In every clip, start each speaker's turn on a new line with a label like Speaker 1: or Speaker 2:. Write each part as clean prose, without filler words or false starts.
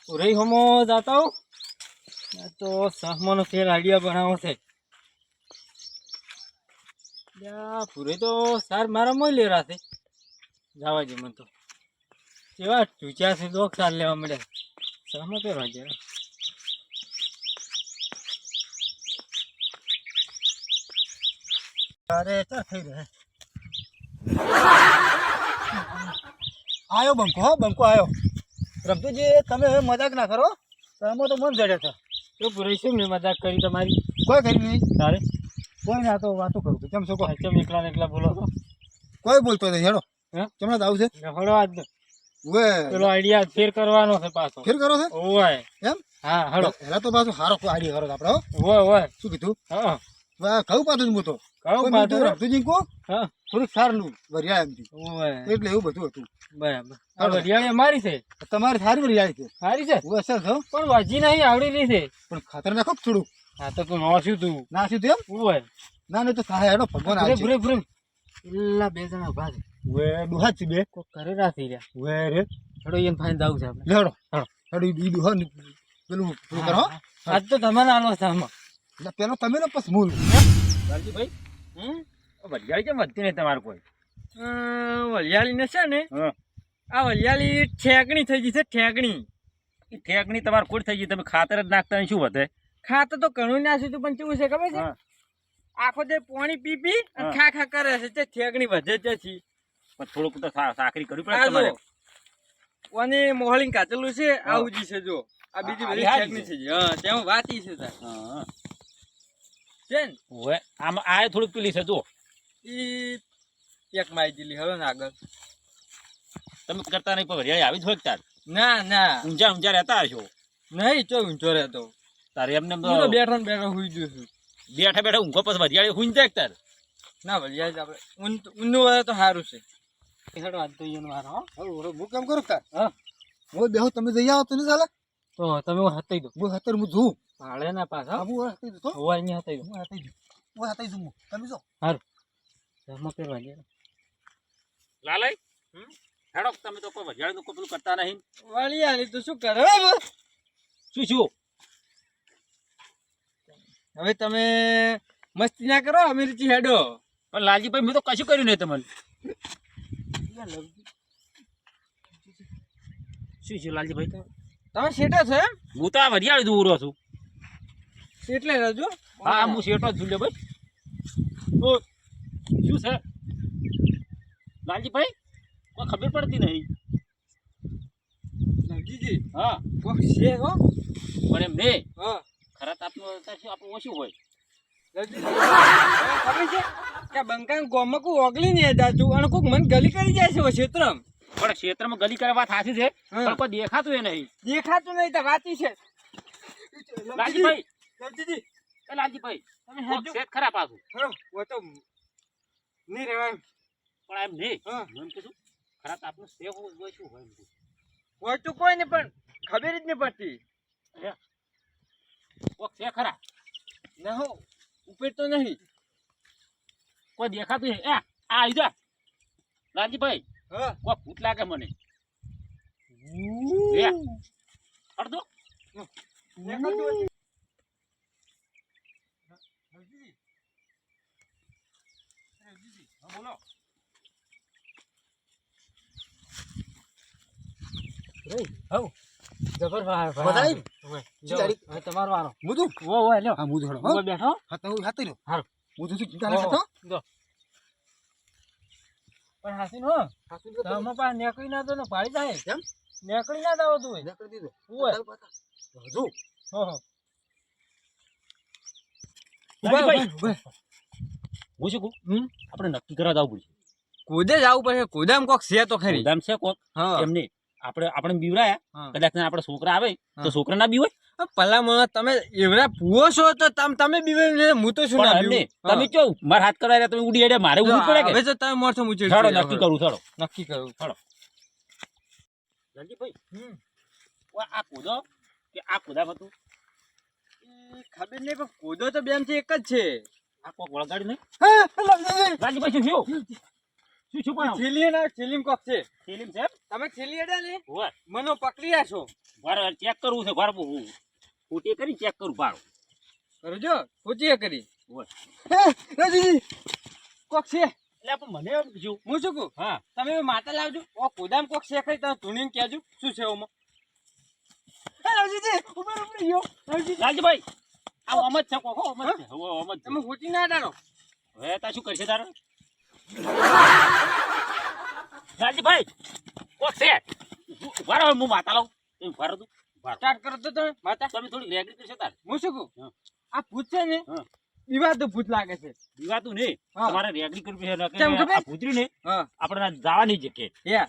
Speaker 1: પૂરે હમો જાતા હો તો સહમાનો ફેર આઈડિયા બનાવો છે પૂરે તો સાર મારા મોય લેરા છે જવા દે મને તો કેવા ચૂચ્યા છે દોખ સાર લેવા મળ્યા સહમો કરવા ગયા અરે ચા થઈ રહે આયો બંકો આયો રમતુજી તમે હવે મજાક ના કરો તમે તો મન જડે છે તો પૂરી શું મેં મજાક કરી તમારી કોઈ કરી નહીં તારે કોઈ ના તો વાતો કરું કેમ છો કેમ એકલા બોલો છો કોઈ બોલતો નહીં હેડો હે કેમ આવું છે હેડો આજ ઓએ પેલો આઈડિયા ફેર કરવાનો છે પાછો ફેર કરો છે ઓય એમ હા હેડો એલા તો પાછો હારો આઈડિયા કરો આપણે ઓય શું કીધું હા વાહ કહું પાછું હું તો કહું પાછું રમતુજી કો હા થોડુંક સારનું વરિયા એમથી ઓય એટલે એવું બધું હતું બરાબર વરિયાળી અમારી છે તમારી સારી વરિયાળી છે સારી છે હું અસર છો પણ વાજી નહીં આવડી નહીં છે પણ ખાતર નાખો થોડું હા તો તું નાસ્યું તું નાસ્યું તું એમ ઓય ના નહીં તો થાય હેડો ભગવાન આવે છે ભૂરે એલા બે જણા ભાગ વે દુહા છે બે કો કરે રાતી રે વે રે હેડો એમ ફાઈન જાવ છે આપણે હેડો હેડો ઈ દુહા પેલું કરો આજ તો તમને આલો છે આમાં એટલે પેલો તમે ને પસ મૂલ લાલજી ભાઈ વરિયાળી કેમ વધતી નહીં તમારું કોઈ વરિયાળી ને છે ને આ વરિયાળી ઠેકણી થઈ ગઈ છે ઠેકણી તમારે ખોટ થઈ ગઈ તમે ખાતર જ નાખતા શું વધે ખાતર તો ઘણું નાખ્યું હતું પણ કેવું છે ખબર છે આખો જે પાણી પી ખા કરે છે તે ઠેકણી વધે છે પણ થોડુંક તો સાકરી કરવી પડે તમારે અને મોહળી કાચેલું છે આવું જ છે જો આ બીજી બધી ઠેકણી છે હા તેમાં વાતી છે હા છે ને ઓએ આમ આ થોડુંક પીલી છે જો ઈ એક માઈ દીલી હવે ને આગળ તમે કરતા નહીં પણ વરિયાળી આવી જ હોય તાર ના ઊંઝા રહેતા હશો નહીં ચો ઊંઝો રહેતો તારે એમને બેઠો હુઈ ગયો છું બેઠા ઊંઘો પછી વરિયાળી હુઈ જાય તાર ના વરિયાળી આપણે ઊંધું હોય તો સારું છે હેડો આજ તો ઈનો મારો હું કેમ કરું તાર હા હું બેહો તમે જઈ આવો તો નહીં ચાલે તો તમે હતાઈ દો હું હતર હું જોઉં ભાડે ના પાછા હું હતાઈ દો હોય નહીં હતાઈ દો હું હતાઈ દઉં તમે જો સારું જમા પહેરવા ગયા લાલાઈ હેડો તમે તો કોઈ વરિયાળીનું કોઈ પેલું કરતા નહીં વરિયાળી તો શું કરે શું હવે તમે મસ્તી ના કરો અમે રીચી હેડો પણ લાલજીભાઈ મેં તો કશું કર્યું નહીં તમને શું છે લાલજીભાઈ તમે શેઠો છો એમ હું તો આ વરિયાળી દૂરો છું એટલે રજો હા હું શેઠો જ છું લે ભાઈ તો શું છે લાલજીભાઈ કોઈ ખબર પડતી નહીં લાલજીજી હા કોઈ છે હો પણ એમ નહીં હા ખરા આપણું ઓછું હોય ખબર છે કે બંકા ગોમાં કોઈ ઓગળી નહીં જાતું અને કોઈક મન ગલી કરી જાય છે ક્ષેત્રમાં પણ ક્ષેત્રમાં ગલી કરે વાત સાચી છે પણ કોઈ દેખાતું એ નહીં તો વાતી છે લાલજીભાઈ લાલજીભાઈ તમે હેડ ખરા પાછું ઓ તો નહીં રહેવાય પણ એમ નહીં એમ કીધું ખરા આપણું સેવ હોય શું હોય તો કોઈ નહીં પણ ખબર જ નહીં પડતી કોક છે ખરા ના હો ઉપર તો નહીં કોઈ દેખાતું નહીં આ આવી જા લાલજીભાઈ કોક ભૂત લાગે મને અડધો બોલો હવ જબર તમારો વારો મુદુ ઓ લ્યો હા મુદુ હડો બેઠો હા તો હાતી રહ્યો હારો મુદુ શું ચિંતા ના કરતો જો પણ હાસીન હો હાસીન તો તમે પા નેકળી ના દો ને પાડી જાય કેમ નેકળી ના દાવ તું નેકળી દીધો ઓય હજુ હો ભાઈ હું શું કહું આપણે નક્કી કરવા જવું પડશે કુદે જવું પડશે કુદામ કોક છે તો ખરી કુદામ છે કોક એમને આપણે બીવરાયા કદાચ આપડે છોકરા આવે તો છોકરા ના બીવાય પલા તમે એવડા પૂવો છો તો તમે બીવે હું તો શું ના તમે કેવું મારા હાથ કરવા તમે ઉડી હેડે મારે ઉડી પડે હવે તો તમે મોરથો મુચે છોડો નક્કી કરું છોડો જલ્દી ભાઈ આ કૂદો કે આ કૂદા હતું ખબર નહીં પણ કૂદો તો બેન થી એક જ છે આ કોક વળગાડી નહીં લાલજી ભાઈ શું પણ ફિલિમ કોક છે ફિલિમ છે તમે
Speaker 2: થેલી અડા ને
Speaker 3: ઓય
Speaker 2: મનો પકડી આછો
Speaker 3: વારે ચેક કરવું છે વારે હું ફૂટી કરી ચેક કરું પાડો
Speaker 2: કરજો ખોટી કરી
Speaker 3: ઓય
Speaker 2: રાજીજી કોક છે
Speaker 3: એટલે પણ મને એમ કીધું
Speaker 2: હું શું કહું
Speaker 3: હા
Speaker 2: તમે માતા લાવજો ઓ કોદામ કોક છે કઈ તમે ધૂણીને કહેજો શું છે ઓમાં રાજીજી ઉપર ઉપર ગયો રાજીજી
Speaker 3: લાલજીભાઈ આ અમત છે કોકો અમત છે હવે અમત છે
Speaker 2: તમે ખોટી ના અડાડો
Speaker 3: હવે તા શું કરશે તારે લાલજીભાઈ કોક છે વારે હું માતા લાવું તમે વારે તું વારે
Speaker 2: સ્ટાર્ટ કરો તો તમે માતા
Speaker 3: તમે થોડી રેગડી કરશે તારે
Speaker 2: હું શું કહું
Speaker 3: હા.
Speaker 2: આ ભૂત છે ને
Speaker 3: હા.
Speaker 2: વિવાદ ભૂત લાગે છે
Speaker 3: દીવાતું નહીં
Speaker 2: હા.
Speaker 3: તમારે રેગડી કરવી છે
Speaker 2: કેમ ખબર?
Speaker 3: આ ભૂતરી ને
Speaker 2: હા
Speaker 3: આપણે જવાની જગ્યાએ
Speaker 2: યા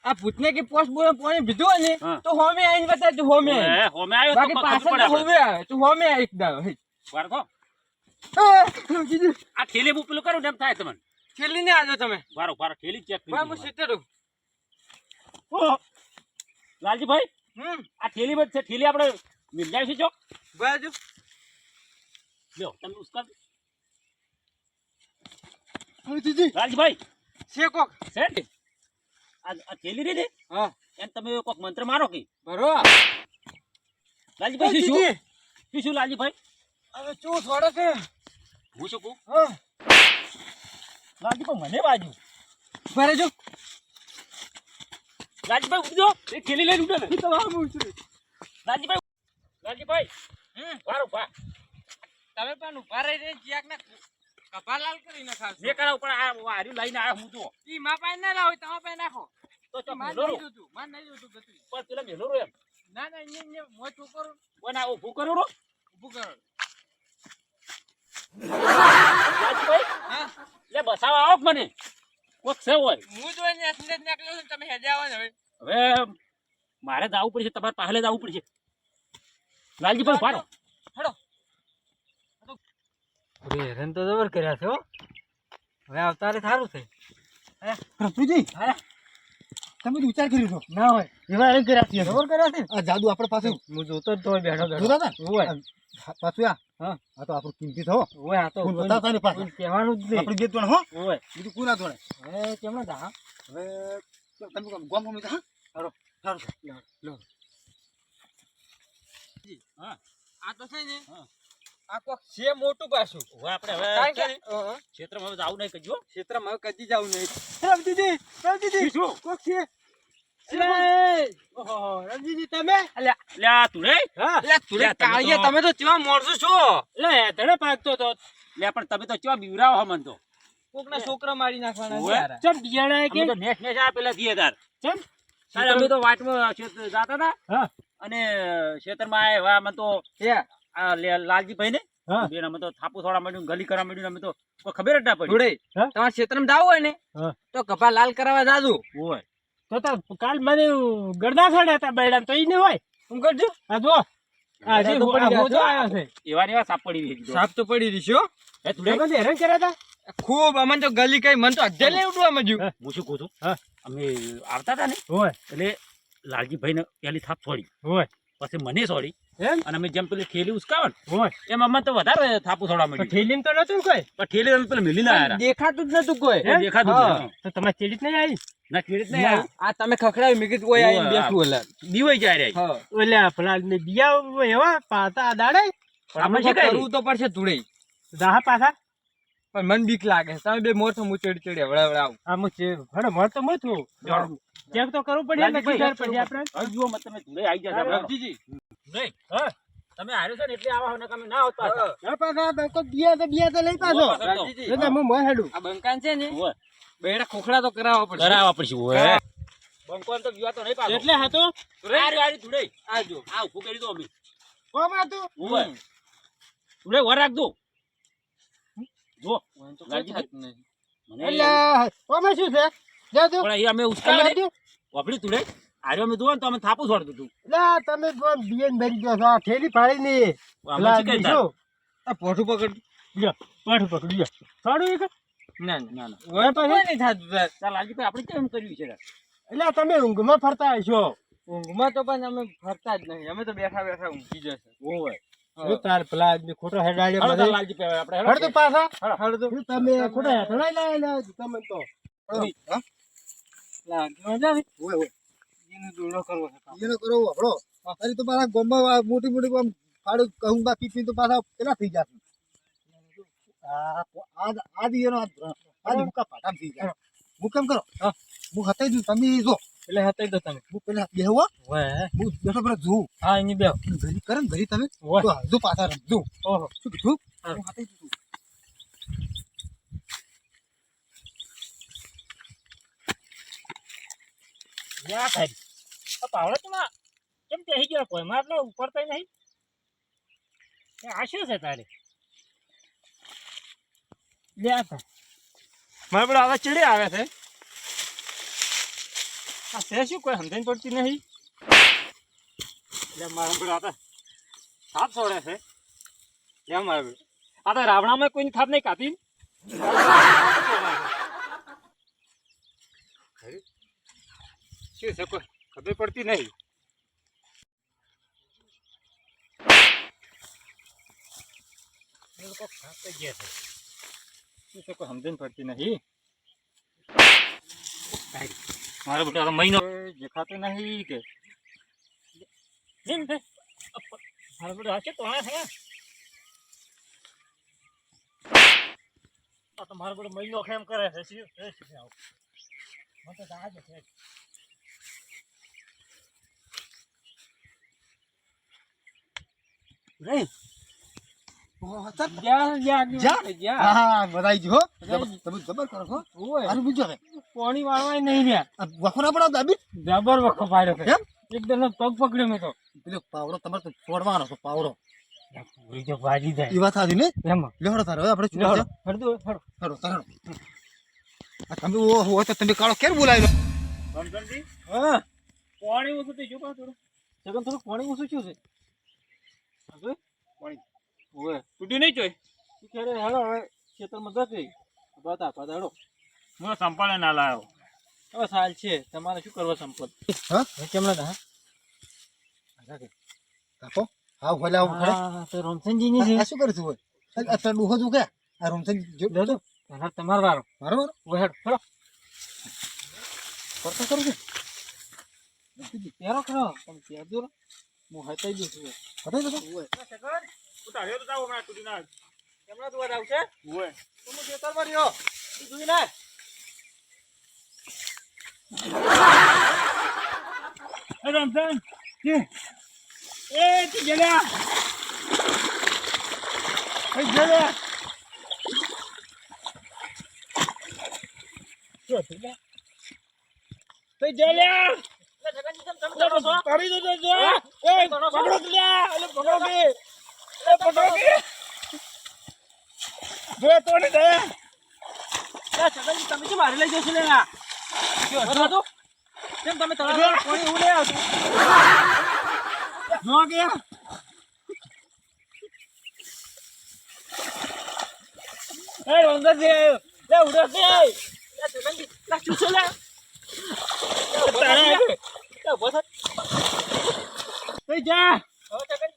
Speaker 2: આ ભૂતને કે પોસ્ટ બોલે પાણી પીધું હોય ને
Speaker 3: હા.
Speaker 2: તો હોમે આવીને બતાવ તું હોમે આવીને.
Speaker 3: ઓય, હોમે આવ્યો તો
Speaker 2: બાકી
Speaker 3: ખબર
Speaker 2: પાછળ
Speaker 3: પડે
Speaker 2: તો
Speaker 3: આપણે.
Speaker 2: હોમે આવે તું હોમે આવી એકદમ
Speaker 3: વારે તો
Speaker 2: કીધું
Speaker 3: આ ઠેલી હું પેલું કરું ને એમ થાય તમને
Speaker 2: છેલ્લી ને આજો તમે
Speaker 3: વારો વારો ઠેલી ચેક કરી
Speaker 2: બા હું સીતેડું
Speaker 3: ઓહો. લાલજીભાઈ
Speaker 2: હમ
Speaker 3: આ ઠેલી બધ છે ઠેલી આપણે મિલાવી છે ચોક
Speaker 2: બાજુ
Speaker 3: લ્યો તમે ઉસ્કા
Speaker 2: દીદી
Speaker 3: લાલજીભાઈ
Speaker 2: છે કોક
Speaker 3: સેટ આ ઠેલી રહી ને
Speaker 2: હા
Speaker 3: એમ તમે કોક મંત્ર મારો કે
Speaker 2: બરો
Speaker 3: લાલજીભાઈ શું લાલજીભાઈ
Speaker 2: હવે ચૂ છોડે છે
Speaker 3: હું શું કહું
Speaker 2: હા
Speaker 3: લાલજીભાઈ મને બાજુ
Speaker 2: ભરે જો
Speaker 3: લાલજીભાઈ ઉઠજો એ ઠેલી લઈને ઉઠો ને
Speaker 2: તો આમ ઉતરે
Speaker 3: લાલજીભાઈ વારો ભા
Speaker 2: તમે પણ ઉભા રહી રહી જ્યાક ના કપાલાલ કરી નાખાવ
Speaker 3: જે કરાવ પણ આ હાર્યું લઈને આવ્યો હું તો
Speaker 2: ઈ માં પાઈ ના લાવો તમા પાઈ નાખો
Speaker 3: તો ચો
Speaker 2: માન
Speaker 3: મેલો
Speaker 2: નહીં જોતું માન નહીં જોતું ગતું
Speaker 3: પણ પેલા મેલો રો એમ
Speaker 2: ના ના ઇને મો છોકરો
Speaker 3: કોને આ ઊભું કરો રો
Speaker 2: ઊભું કરો
Speaker 3: લાલજીભાઈ
Speaker 2: હા
Speaker 3: લે બસાવા આવો મને કોક છે હોય
Speaker 2: હું જોઈને અસલે જ નાખલો છું તમે હેડે આવો ને હવે
Speaker 3: હવે મારે જવું પડશે તમારે પહેલે જવું પડશે લાલજીભાઈ ભારો
Speaker 2: હેડો હેરાન તો જબર કર્યા છે હો હવે અવતારે સારું છે
Speaker 1: પ્રભુજી
Speaker 2: હા
Speaker 1: તમે તો વિચાર કર્યો છો
Speaker 2: ના હોય
Speaker 1: એવા હેરાન કર્યા છે
Speaker 2: જબર કર્યા છે
Speaker 1: આ જાદુ આપણે પાછું
Speaker 2: હું જોતો જ તો બેઠો
Speaker 1: જોતા હતા
Speaker 2: હોય
Speaker 1: પાછું આ
Speaker 2: હા
Speaker 1: આ તો આપણું કિંમતી થો
Speaker 2: હોય આ તો
Speaker 1: ફૂલ બતાવતા ને પાછા
Speaker 2: કહેવાનું જ નહીં
Speaker 1: આપણે ગીત તોડે હો
Speaker 2: હોય
Speaker 1: બીજું કોના તોડે
Speaker 2: હવે કેમ ના દા
Speaker 1: હવે તમે ગોમ ગમ હા સારું સારું લો
Speaker 3: હા
Speaker 2: આ તો છે ને
Speaker 3: હા.
Speaker 2: આ કોક છે મોટું પાછું
Speaker 3: હવે આપણે
Speaker 2: કારણ કે
Speaker 3: હવે ક્ષેત્રમાં હવે જવું નહીં કજો
Speaker 2: ક્ષેત્રમાં હવે કદી જાવું નહીં રામજીજી
Speaker 3: શું
Speaker 2: કોક છે ઓહો રામજીજી તમે
Speaker 3: લે આ તું રે
Speaker 2: હા લે તુરે
Speaker 3: લે, તમે
Speaker 2: કાળિયા
Speaker 3: તો-
Speaker 2: તમે તો કેવા મોરસો છો
Speaker 3: લે તને પાકતો તો લે પણ તમે તો કેવા બીવરાવો હો મન તો
Speaker 2: કોકના છોકરા મારી નાખવાના છે
Speaker 3: ઓવે.
Speaker 2: યાર.
Speaker 3: ચમ બિયાણા કે તો નેસ નેસ આ પેલા દીએ તાર ચમ તારે અમે તો વાટમાં ક્ષેત્ર જાતા હતા
Speaker 2: હા
Speaker 3: અને ક્ષેત્રમાં આવ્યા અમે તો
Speaker 2: હે
Speaker 3: આ લાલજીભાઈ ને
Speaker 2: હા.
Speaker 3: બેન અમે તો થાપુ થોડા મળ્યું ગલી કરવા મળ્યું અમે તો કોઈ ખબર જ ના પડી
Speaker 2: જોડે
Speaker 1: હા?
Speaker 2: તમારા ક્ષેત્રમાં જાવું હોય ને
Speaker 1: હા.
Speaker 2: તો કપા લાલ કરાવવા જાજુ
Speaker 3: ઓય
Speaker 1: તો કાલ મને ગરદા ખાડ્યા હતા બૈડા તો ઈ ને હોય
Speaker 2: હું કરજો
Speaker 1: આ જો આ જે
Speaker 2: ગરદા તો પડી
Speaker 1: હોજો
Speaker 2: ગયા
Speaker 1: આવ્યો છે
Speaker 3: એવા ને એવા સાપ પડી રહી
Speaker 2: સાપ તો પડી રહીશો
Speaker 3: હે તું રે
Speaker 1: તમે હેરાન કર્યા હતા
Speaker 2: ખૂબ અમન તો ગલી કઈ મન તો અધ્યા લઈ ઉડવા મજ્યું
Speaker 3: હું શું કહું છું
Speaker 1: હા.
Speaker 3: અમે આવતા હતા ને
Speaker 1: હોય
Speaker 3: એટલે લાલજીભાઈ ને પેલી થાપ છોડી
Speaker 1: હોય
Speaker 3: પછી મને છોડી
Speaker 1: એમ
Speaker 3: અને અમે જેમ પેલી ઠેલી ઉસકાવે ને
Speaker 1: હોય
Speaker 3: એમ અમે તો વધારે થાપુ થોડા
Speaker 1: પણ
Speaker 3: મળ્યું
Speaker 1: ઠેલીમ તો નતું કોઈ
Speaker 3: પણ ઠેલી અમે પેલા મિલી ના આવ્યા
Speaker 2: દેખાતું જ નતું કોઈ
Speaker 1: એમ?
Speaker 3: દેખાતું
Speaker 2: હા.
Speaker 3: જ નહીં.
Speaker 1: તો તમારે ચેડી જ નહીં આવી
Speaker 3: ના ઠેલી જ નહીં આવ્યું.
Speaker 2: આ તમે ખખડાવી મેં કીધું કોઈ આવીને
Speaker 3: ઓય,
Speaker 2: બેઠું એટલે
Speaker 3: દીવાઈ જાય રે
Speaker 2: હા
Speaker 1: ઓલે ફલાલ ને બિયા એવા પાતા આ દાડે
Speaker 3: પણ આપણે શું
Speaker 2: કરવું તો પડશે ધૂળે
Speaker 1: રાહ પાછા
Speaker 2: પણ મન બીક લાગે તમે બે મોર હું ચડી ચડી હવડાવડાવ
Speaker 1: આ મુ છે ભણે મળ તો મત હું
Speaker 3: જાણો.
Speaker 1: ચેક તો કરવું પડે ને
Speaker 3: લાલજીભાઈ,
Speaker 1: ખબર પડે આપણે
Speaker 3: હવે જુઓ મત તમે ધૂળે આવી ગયા છે.
Speaker 2: રવજીજી
Speaker 3: ધૂળે, હા. તમે હાર્યો છો ને એટલે આવા ને તમે ના આવતા પાછા.
Speaker 1: હા પાછા બેકો બિયા તો લઈ પાછો
Speaker 3: પાછા તો.
Speaker 2: રવજીજી
Speaker 1: એટલે હું મોય હેડું
Speaker 2: આ બંકાન છે ને
Speaker 3: ઓય,
Speaker 2: બેડા ખોખડા તો કરાવવા પડશે
Speaker 3: કરાવવા પડશે ઓય. બંકોન તો વિવાતો નહીં પાછો.
Speaker 1: એટલે હતો
Speaker 3: હારી હારી ધૂળે.
Speaker 2: આજો
Speaker 3: આ ઊભું કરી દો અમે.
Speaker 1: કોમ હતું
Speaker 3: ઓય. ધૂળે વર રાખજો. જો
Speaker 2: મને તો
Speaker 3: લાલજીભાઈ.
Speaker 2: કઈ થાતું નહીં.
Speaker 3: મને
Speaker 1: એટલે કોમે શું છે જા તું
Speaker 3: પણ અહીંયા અમે ઉસકાવે ને, વાપરી ધૂળે. હાર્યો અમે જુઓ ને તો અમે થાપું છોડી દીધું.
Speaker 1: લા તમે તો બિયન ભરી ગયો છો આ થેલી પાડી ની
Speaker 3: અમે શીખાય તાર.
Speaker 2: આ પોઠું પકડ
Speaker 1: લ્યો પાઠ પકડી લ્યો સાડું એક
Speaker 2: ના ના
Speaker 3: ના ના
Speaker 1: ઓય
Speaker 2: કોઈ
Speaker 1: પાછું
Speaker 2: નહીં થાતું તાર.
Speaker 3: ચાલ લાલજીભાઈ આપણે કેમ કર્યું છે યાર?
Speaker 1: એટલે તમે ઊંઘમાં ફરતા હશો
Speaker 2: ઊંઘમાં તો પણ અમે ફરતા જ નહીં અમે તો બેઠા બેઠા ઊંઘી જશે
Speaker 3: ઓય.
Speaker 1: શું તાર પેલા આદમી ખોટો હેડાડ્યો
Speaker 3: હાલો તાર
Speaker 1: બધે?
Speaker 3: લાલજીભાઈ આપણે હેલો.
Speaker 1: હળ તો પાછા
Speaker 3: હાલો.
Speaker 1: શું તમે ખોટા હેઠળાઈ લાયેલા તમે તો
Speaker 2: લાગ્યો જાવી.
Speaker 1: ઓય ઓય
Speaker 2: એનો દોડો કરવો છે કામ.
Speaker 1: એનો કરો આપણો અરે તો મારા ગામમાં મોટી મોટી આમ ફાડું કહું બા પીપી તો પાછા પેલા થઈ જશે આજ એનો આજ મુકા પાટામ થઈ જાય હું કેમ કરો હું હતાઈ દઉં તમે જો
Speaker 2: એટલે હતાઈ દો તમે.
Speaker 1: હું પેલા બેહવા
Speaker 2: ઓય.
Speaker 1: હું બેઠો પેલા જોઉં
Speaker 2: હા એની બે.
Speaker 1: ઘરી કરે ને ઘરી તમે
Speaker 2: ઓય.
Speaker 1: તો હજુ પાછા રમજો
Speaker 2: ઓહો.
Speaker 1: શું કીધું
Speaker 2: હા.
Speaker 1: હું હતાઈ દઉં
Speaker 3: યા થાય આ પાવડો તો કેમ કહી ગયો કોઈ માં એટલે ઉપરતા નહીં આ શું છે તારે
Speaker 2: લે આ થાય. મારે પેલા આવા ચીડે આવે છે. આ છે શું કોઈ સમજણ પડતી નહીં.
Speaker 3: એટલે મારા પેલા હતા થાપ છોડે છે લે મારે પેલો આ તો રાવણામાં કોઈની થાપ નહીં કાપી
Speaker 2: શું છે કોઈ ખબર પડતી નહીં.
Speaker 3: એ લોકો થાપ થઈ ગયા છે
Speaker 2: શું છે કોઈ સમજણ પડતી નહીં.
Speaker 3: મારો બેટો આ તો મહિનો
Speaker 2: દેખાતું નહીં કે
Speaker 3: જેમ છે મારો બેટો હશે તો હા છે આ તો મારો બેટો મહિનો ખેમ કરે છે શું છે શું આવું મને તો દાજ છે
Speaker 1: નહીં
Speaker 2: જા.
Speaker 1: હા બધાઈ જો તમે જબર કરો છો
Speaker 2: ઓય.
Speaker 1: આનું બીજો છે
Speaker 2: પાણી વાળવાય નહીં રહ્યા.
Speaker 1: વખોરા પડો દાબી
Speaker 2: જબર વખો પાડ્યો છે.
Speaker 1: કેમ?
Speaker 2: એકદમ પગ પકડ્યો મેં તો.
Speaker 1: પેલો પાવડો તમારે તો છોડવાનો છે પાવડો
Speaker 2: બીજો ભાજી જાય
Speaker 1: એ વાત હતી ને
Speaker 2: એમાં.
Speaker 1: લેવડો તારો હવે આપણે
Speaker 2: લે
Speaker 1: ચૂડા
Speaker 2: હળદો હળદો.
Speaker 1: હેડો તારો આ તમે ઓ તો તમે કાળો કેમ બોલાવ્યો
Speaker 3: રમઝાનજી
Speaker 2: હા.
Speaker 3: પાણી ઓછું થઈ ગયું પણ થોડું
Speaker 2: સગન થોડું પાણી ઓછું શું છે? હા જોઈ?
Speaker 3: પાણી
Speaker 2: ઓય.
Speaker 3: તૂટ્યું નહીં જોઈ
Speaker 2: તું ક્યારે હેડો હવે ખેતરમાં જતી બતા પાછા
Speaker 3: હું સંભાળે ના લાવ્યો
Speaker 2: હવે સાલ છે તમારે શું કરવા સંપત
Speaker 1: હા
Speaker 2: કેમ ના હા
Speaker 1: કાકો હા ભલે આવું ખરે
Speaker 2: હા તો રોમસનજીની છે.
Speaker 1: આ શું કરે તું હોય આ તો ડોહો જો કે આ રોમસન જો
Speaker 2: દાદો એના તમારો વારો
Speaker 1: મારો મારો
Speaker 2: ઓય હેડ હેડો
Speaker 1: કરતા કરું છે
Speaker 2: પહેરો ખરો તમે પહેરજો ને હું હતાઈ દઉં છું.
Speaker 1: હટાઈ દો
Speaker 2: ઓય.
Speaker 3: ઉતાર્યો તો જાવ હમણાં તૂટી ના
Speaker 2: કેમના દુવા જાવ છે?
Speaker 3: હોય
Speaker 2: તો હું ખેતરમાં રહ્યો તું જોઈ ના
Speaker 3: રમઝાન એ તું ગેલા એ ગેલા શું હતું લે તે ગેલા કરી દો જો એ પકડો કે લે એટલે પકડો કે એ પકડો કે જો તોડી દે
Speaker 2: તમે શું મારી લઈ જશો લે કેમ તમે તળાવ પાણી હું લઈ આવશો
Speaker 3: જો ગયા એ અંદર જે લે ઉડે કે
Speaker 2: લા ચૂસો લે
Speaker 3: તારા તે જા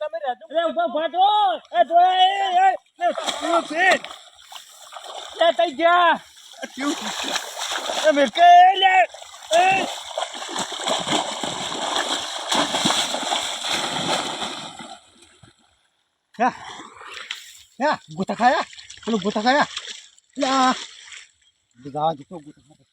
Speaker 2: તમે રાજો
Speaker 3: અરે ઉભા ફાટો એ જો એ શું છે લે તઈ જા એ મેકે લે એ
Speaker 1: યા ગોતા ખાયા પેલું ગોતા ખાયા યા બધા જીતો ગોતા